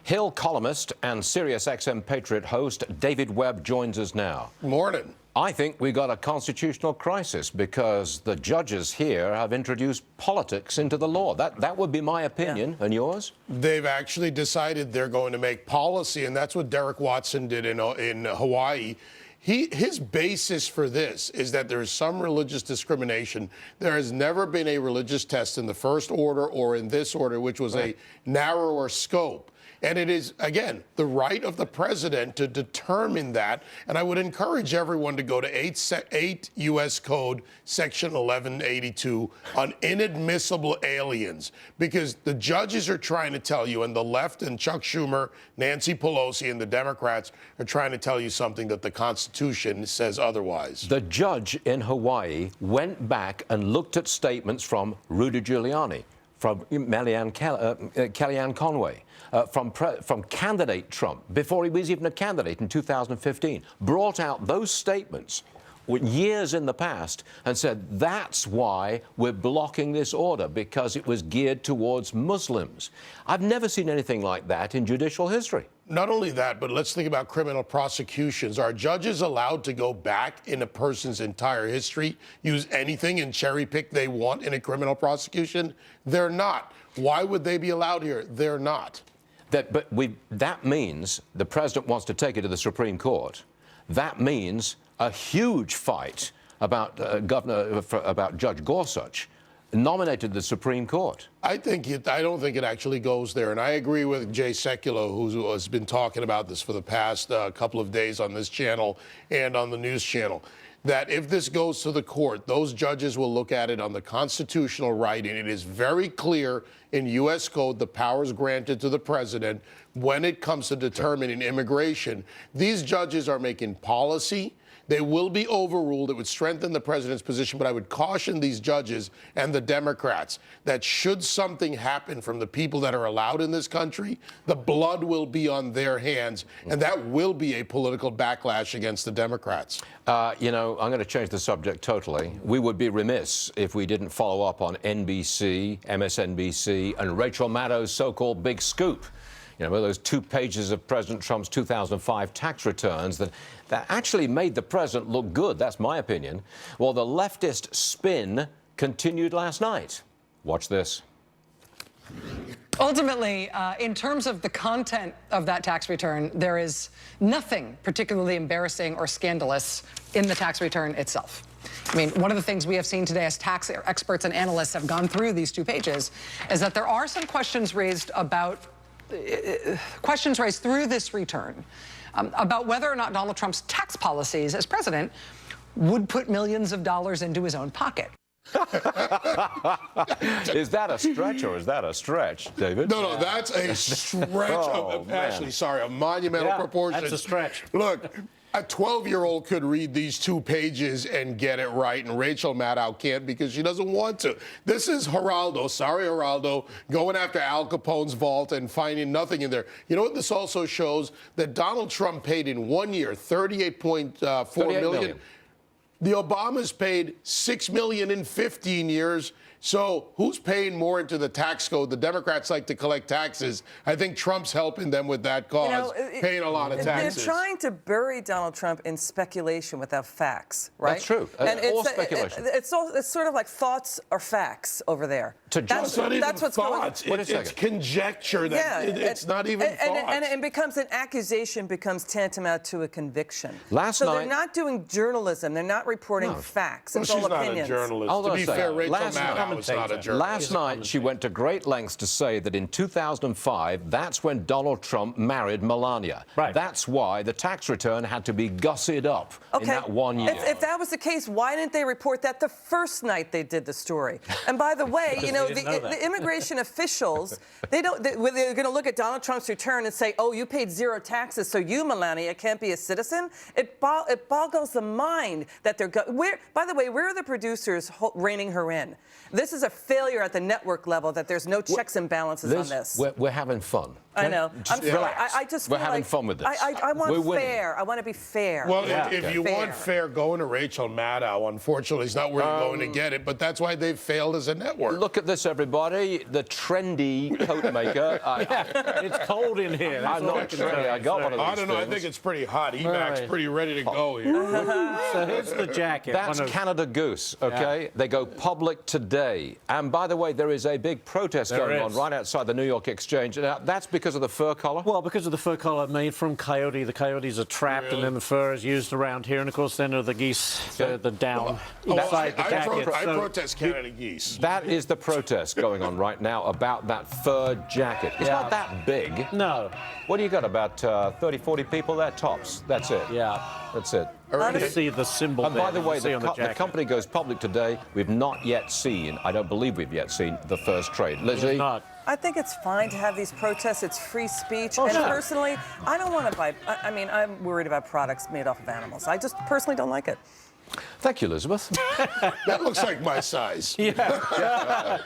Hill columnist and SiriusXM Patriot host David Webb joins us now. Morning. I think we got a constitutional crisis because the judges here have introduced politics into the law. That would be my opinion. And yours? They've actually decided they're going to make policy, and that's what Derek Watson did in Hawaii. His basis for this is that there is some religious discrimination. There has never been a religious test in the first order or in this order, which was a narrower scope. And it is, again, the right of the president to determine that. And I would encourage everyone to go to 8 U.S. Code, Section 1182, on inadmissible aliens, because the judges are trying to tell you, and the left and Chuck Schumer, Nancy Pelosi, and the Democrats are trying to tell you something that the Constitution says otherwise. The judge in Hawaii went back and looked at statements from Rudy Giuliani, from Kellyanne Conway, from candidate Trump, before he was even a candidate in 2015, brought out those statements years in the past and said, that's why we're blocking this order, because it was geared towards Muslims. I've never seen anything like that in judicial history. Not only that, but let's think about criminal prosecutions. Are judges allowed to go back in a person's entire history, use anything and cherry pick they want in a criminal prosecution? They're not. Why would they be allowed here? They're not. That means the president wants to take it to the Supreme Court. That means a huge fight about about Judge Gorsuch, nominated the Supreme Court. I don't think it actually goes there. And I agree with Jay Sekulow, who has been talking about this for the past couple of days on this channel and on the news channel, that if this goes to the court, those judges will look at it on the constitutional right. And it is very clear in U.S. Code the powers granted to the president when it comes to determining immigration. These judges are making policy. They will be overruled. It would strengthen the president's position, but I would caution these judges and the Democrats that should something happen from the people that are allowed in this country, the blood will be on their hands, and that will be a political backlash against the Democrats. You know, I'm going to change the subject totally. We would be remiss if we didn't follow up on NBC, MSNBC, and Rachel Maddow's so-called big scoop. You know, those 2 pages of President Trump's 2005 tax returns that actually made the president look good. That's my opinion. Well, the leftist spin continued last night. Watch this. Ultimately, in terms of the content of that tax return, there is nothing particularly embarrassing or scandalous in the tax return itself. I mean, one of the things we have seen today as tax experts and analysts have gone through these 2 pages is that there are some questions raised through this return about whether or not Donald Trump's tax policies as president would put millions of dollars into his own pocket. Is that a stretch or is that a stretch, David? No, that's a stretch of, Ashley, sorry, a monumental proportion. That's a stretch. Look, a 12-year-old could read these 2 pages and get it right, and Rachel Maddow can't because she doesn't want to. This is Geraldo, sorry Geraldo, going after Al Capone's vault and finding nothing in there. You know what this also shows? That Donald Trump paid in 1 year $38.4 million. The Obamas paid $6 million in 15 years. So who's paying more into the tax code? The Democrats like to collect taxes. I think Trump's helping them with that cause, paying a lot of taxes. They're trying to bury Donald Trump in speculation without facts, right? That's true. And all speculation. It's sort of like thoughts are facts over there. That's not even what's thoughts. Going on. It's conjecture. It's not even thoughts. And it becomes an accusation, becomes tantamount to a conviction. Last night, they're not doing journalism. They're not reporting facts. Well, it's she's all not opinions. a journalist. To be fair, Rachel Maddow is not a journalist. Last night, she went to great lengths to say that in 2005, that's when Donald Trump married Melania. Right. That's why the tax return had to be gussied up in that 1 year. If that was the case, why didn't they report that the first night they did the story? And by the way, you know, the immigration officials, they're going to look at Donald Trump's return and say, oh, you paid 0 taxes, so you, Melania, can't be a citizen? It boggles the mind that they're by the way, where are the producers reining her in? This is a failure at the network level that there's no checks and balances on this. We're having fun. I know. I'm sorry. relax. I just We're feel having like fun with this. I want We're winning. fair. I want to be fair. Well, if you Fair. want fair, go into Rachel Maddow. Unfortunately, it's not where you're going to get it, but that's why they've failed as a network. Look at this, everybody. The trendy coat maker. It's cold in here. That's I'm all not can trendy. say. I got one of these I don't know. I things. think it's pretty hot. EMAC's right. pretty ready to go here. So here's the jacket. That's Canada Goose, okay? They go public today. And by the way, there is a big protest There going on is. right outside the New York Exchange. Now, that's because of the fur collar? Well, because of the fur collar made from coyote. The coyotes are trapped, and then the fur is used around here. And of course, then are the geese, the down inside the jacket. I So- protest Canada geese. That is the protest going on right now about that fur jacket. It's not that big. No. What do you got, about 30, 40 people there? Tops. That's it. Yeah. That's it. You see the symbol And there. by the way, you see on the the jacket. company goes public today. We've not yet seen, I don't believe we've yet seen, the first trade. Lizzie? Not. I think it's fine to have these protests. It's free speech. Oh, and sure. personally, I don't want to buy. I mean, I'm worried about products made off of animals. I just personally don't like it. Thank you, Elizabeth. That looks like my size. Yeah.